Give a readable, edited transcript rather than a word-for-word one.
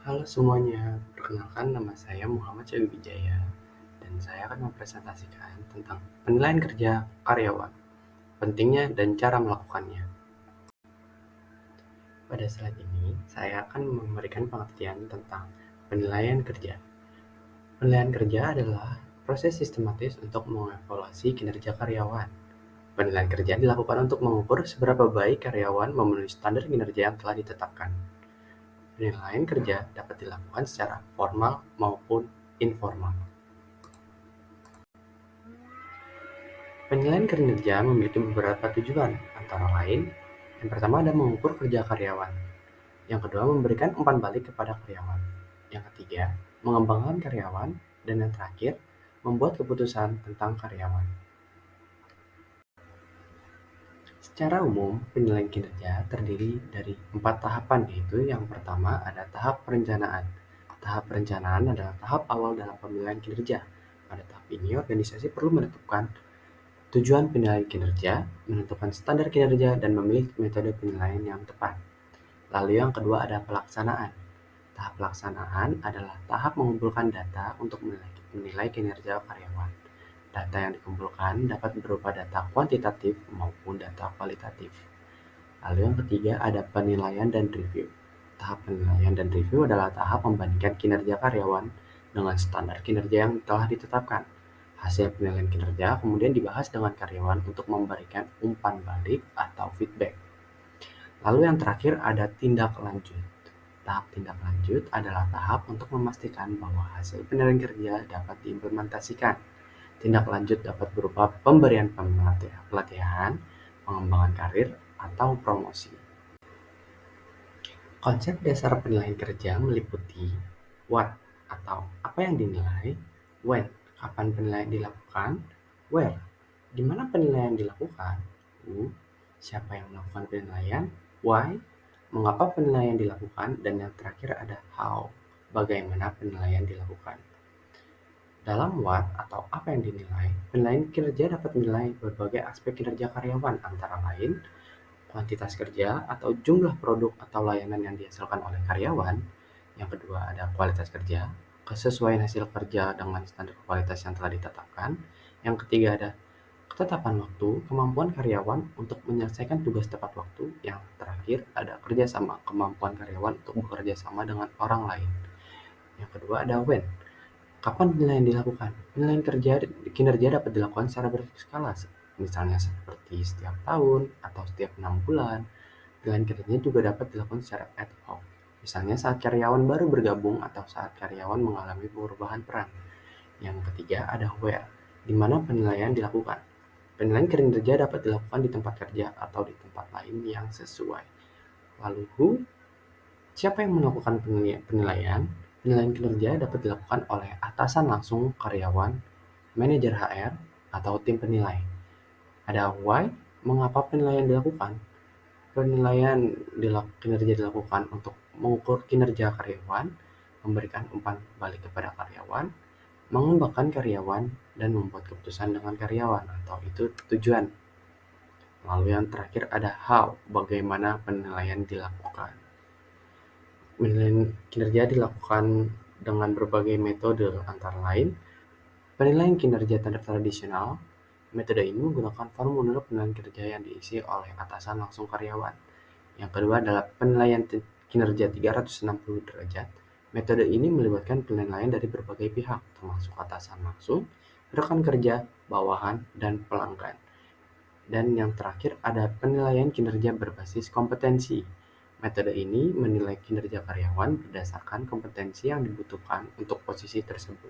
Halo semuanya, perkenalkan nama saya Muhammad Syahwi Wijaya dan saya akan mempresentasikan tentang penilaian kerja karyawan, pentingnya dan cara melakukannya. Pada slide ini, saya akan memberikan pengertian tentang penilaian kerja. Penilaian kerja adalah proses sistematis untuk mengevaluasi kinerja karyawan. Penilaian kerja dilakukan untuk mengukur seberapa baik karyawan memenuhi standar kinerja yang telah ditetapkan. Penilaian kerja dapat dilakukan secara formal maupun informal. Penilaian kinerja memiliki beberapa tujuan, antara lain, yang pertama ada mengukur kerja karyawan, yang kedua memberikan umpan balik kepada karyawan, yang ketiga mengembangkan karyawan, dan yang terakhir membuat keputusan tentang karyawan. Secara umum, penilaian kinerja terdiri dari 4 tahapan, yaitu yang pertama ada tahap perencanaan. Tahap perencanaan adalah tahap awal dalam penilaian kinerja. Pada tahap ini, organisasi perlu menentukan tujuan penilaian kinerja, menentukan standar kinerja, dan memilih metode penilaian yang tepat. Lalu yang kedua ada pelaksanaan. Tahap pelaksanaan adalah tahap mengumpulkan data untuk menilai kinerja karyawan. Data yang dikumpulkan dapat berupa data kuantitatif maupun data kualitatif. Lalu yang ketiga ada penilaian dan review. Tahap penilaian dan review adalah tahap membandingkan kinerja karyawan dengan standar kinerja yang telah ditetapkan. Hasil penilaian kinerja kemudian dibahas dengan karyawan untuk memberikan umpan balik atau feedback. Lalu yang terakhir ada tindak lanjut. Tahap tindak lanjut adalah tahap untuk memastikan bahwa hasil penilaian kerja dapat diimplementasikan. Tindak lanjut dapat berupa pemberian pelatihan, pengembangan karir, atau promosi. Konsep dasar penilaian kerja meliputi what atau apa yang dinilai, when kapan penilaian dilakukan, where di mana penilaian dilakukan, who siapa yang melakukan penilaian, why mengapa penilaian dilakukan, dan yang terakhir ada how bagaimana penilaian dilakukan. Dalam what atau apa yang dinilai, penilaian kinerja dapat menilai berbagai aspek kinerja karyawan, antara lain kuantitas kerja atau jumlah produk atau layanan yang dihasilkan oleh karyawan. Yang kedua ada kualitas kerja, kesesuaian hasil kerja dengan standar kualitas yang telah ditetapkan. Yang ketiga ada ketetapan waktu, kemampuan karyawan untuk menyelesaikan tugas tepat waktu. Yang terakhir ada kerjasama, kemampuan karyawan untuk bekerja sama dengan orang lain. Yang kedua ada when, kapan penilaian dilakukan? Penilaian kinerja dapat dilakukan secara berskala, misalnya seperti setiap tahun atau setiap 6 bulan. Penilaian kinerja juga dapat dilakukan secara ad hoc, misalnya saat karyawan baru bergabung atau saat karyawan mengalami perubahan peran. Yang ketiga ada where, di mana penilaian dilakukan. Penilaian kinerja dapat dilakukan di tempat kerja atau di tempat lain yang sesuai. Lalu who, siapa yang melakukan penilaian? Penilaian kinerja dapat dilakukan oleh atasan langsung karyawan, manajer HR, atau tim penilai. Ada why, mengapa penilaian dilakukan? Penilaian kinerja dilakukan untuk mengukur kinerja karyawan, memberikan umpan balik kepada karyawan, mengembangkan karyawan, dan membuat keputusan dengan karyawan, atau itu tujuan. Lalu yang terakhir ada how, bagaimana penilaian dilakukan. Penilaian kinerja dilakukan dengan berbagai metode, antara lain penilaian kinerja tradisional. Metode ini menggunakan formulir penilaian kinerja yang diisi oleh atasan langsung karyawan. Yang kedua adalah penilaian kinerja 360 derajat. Metode ini melibatkan penilaian dari berbagai pihak, termasuk atasan langsung, rekan kerja, bawahan, dan pelanggan. Dan yang terakhir ada penilaian kinerja berbasis kompetensi. Metode ini menilai kinerja karyawan berdasarkan kompetensi yang dibutuhkan untuk posisi tersebut.